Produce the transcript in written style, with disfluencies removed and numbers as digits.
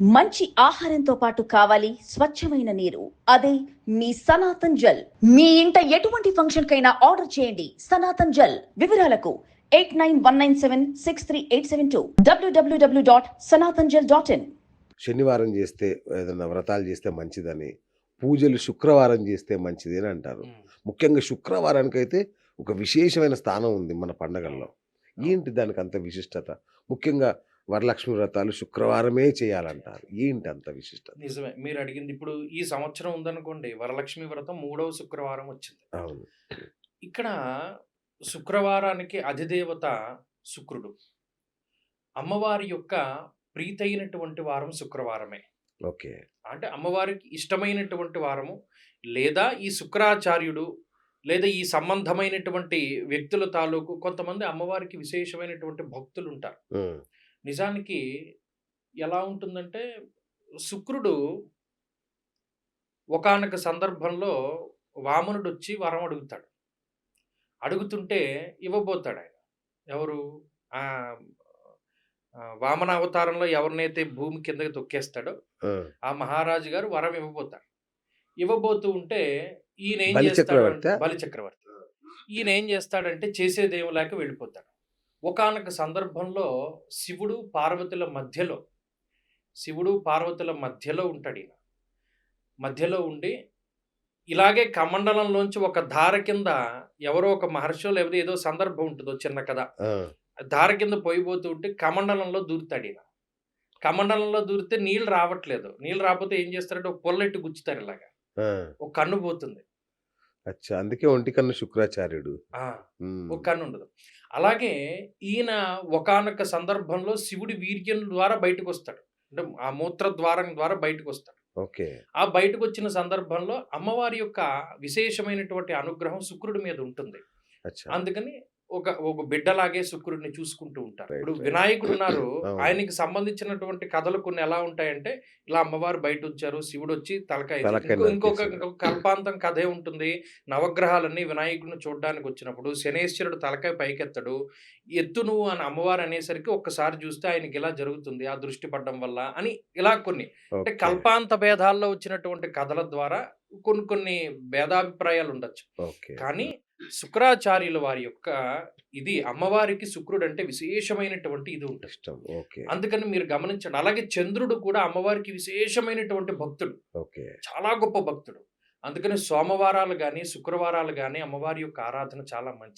మంచి ఆహారంతో పాటు కావాలి స్వచ్ఛమైన నీరు. అదే మీ సనాతన్ జల్. మీ ఇంట ఎటువంటి ఫంక్షన్ కైనా ఆర్డర్ చేయండి. సనాతన్ జల్. వివరాలకు 8919763872 www.sanatanjal.in. శనివారం చేస్తే ఏదైనా వ్రతాలు చేస్తే మంచిదని, పూజలు శుక్రవారం చేస్తే మంచిది అని అంటారు. ముఖ్యంగా శుక్రవారానికైతే ఒక విశేషమైన స్థానం ఉంది మన పండగల్లో. ఏంటి దానికి అంత విశిష్టత? ముఖ్యంగా వరలక్ష్మి వ్రతాలు శుక్రవారమే చేయాలంటారు. ఏంటి అంత విశిష్టత? నిజమే. మీరు అడిగింది ఇప్పుడు ఈ సంవత్సరం ఉందనుకోండి, వరలక్ష్మి వ్రతం 3వ శుక్రవారం వచ్చింది. అవును. ఇక్కడ శుక్రవారానికి అధిదేవత శుక్రుడు. అమ్మవారి యొక్క ప్రీతైనటువంటి వారం శుక్రవారమే. ఓకే. అంటే అమ్మవారికి ఇష్టమైనటువంటి వారము, లేదా ఈ శుక్రాచార్యుడు, లేదా ఈ సంబంధమైనటువంటి వ్యక్తుల తాలూకు కొంతమంది అమ్మవారికి విశేషమైనటువంటి భక్తులు ఉంటారు. ఉమ్, నిజానికి ఎలా ఉంటుందంటే, శుక్రుడు ఒకానొక సందర్భంలో వామనుడు వచ్చి వరం అడుగుతాడు. అడుగుతుంటే ఇవ్వబోతాడు ఆయన. ఎవరు? ఆ వామన అవతారంలో ఎవరినైతే భూమి కిందకి తొక్కేస్తాడో ఉమ్. ఆ మహారాజు గారు వరం ఇవ్వబోతాడు. ఇవ్వబోతూ ఉంటే ఈయన ఏం బలి చేస్తాడు? చక్రవర్తా? బలి చక్రవర్తి. ఈయన ఏం చేస్తాడంటే చేసేదేం లేక వెళ్ళిపోతాడు. ఒకానొక సందర్భంలో శివుడు పార్వతుల మధ్యలో ఉంటాడు. ఈయన మధ్యలో ఉండి ఇలాగే కమండలంలోంచి ఒక ధార కింద ఎవరో ఒక మహర్షో లేకపోతే ఏదో సందర్భం ఉంటుందో చిన్న కథ. ఆ, ధార కింద పోయిపోతూ ఉంటే కమండలంలో దూరుతాడు ఈయన. కమండలంలో దూరితే నీళ్ళు రావట్లేదు. నీళ్ళు రాకపోతే ఏం చేస్తారంటే ఒక పొల్లెట్టు గుచ్చుతారు ఇలాగా. ఆ. ఒక కన్ను పోతుంది. అచ్చా, అందుకే ఒంటి కన్ను శుక్రాచార్యుడు. ఆ ఉమ్, ఒక కన్ను ఉండదు. అలాగే ఈయన ఒకానొక సందర్భంలో శివుడి వీర్యం ద్వారా బయటకు వస్తాడు. అంటే ఆ మూత్ర ద్వారం ద్వారా బయటకు వస్తాడు. ఓకే. ఆ బయటకు వచ్చిన సందర్భంలో అమ్మవారి యొక్క విశేషమైనటువంటి అనుగ్రహం శుక్రుడి మీద ఉంటుంది. అచ్చా. అందుకని ఒక బిడ్డలాగే శుక్రుడిని చూసుకుంటూ ఉంటారు. Right, ఇప్పుడు right. వినాయకుడు ఉన్నారు. అవును. ఆయనకి సంబంధించినటువంటి కథలు కొన్ని ఎలా ఉంటాయంటే, ఇలా అమ్మవారు బయట ఉంచారు, శివుడు వచ్చి తలకాయ తలకాయ ఇంకొక నరికేశాడు. కల్పాంతం కథే ఉంటుంది. నవగ్రహాలన్నీ వినాయకుడిని చూడడానికి వచ్చినప్పుడు శనేశ్వరుడు తలకాయ పైకెత్తడు. ఎత్తు నువ్వు అని అమ్మవారు అనేసరికి ఒక్కసారి చూస్తే ఆయనకి ఇలా జరుగుతుంది ఆ దృష్టి పడడం వల్ల అని ఇలా కొన్ని అంటే ఓకే. కల్పాంత భేదాల్లో వచ్చినటువంటి కథల ద్వారా కొన్ని భేదాభిప్రాయాలు ఉండొచ్చు. ఓకే. కానీ శుక్రాచార్యుల వారి యొక్క ఇది అమ్మవారికి శుక్రుడు అంటే విశేషమైనటువంటి ఇది ఉంటుంది. ఇష్టం. ఓకే. అందుకని మీరు గమనించండి. అలాగే చంద్రుడు కూడా అమ్మవారికి విశేషమైనటువంటి భక్తుడు, ఓకే. చాలా గొప్ప భక్తుడు. అందుకని సోమవారాలు కానీ శుక్రవారాలు కానీ అమ్మవారి యొక్క ఆరాధన చాలా మంచిది.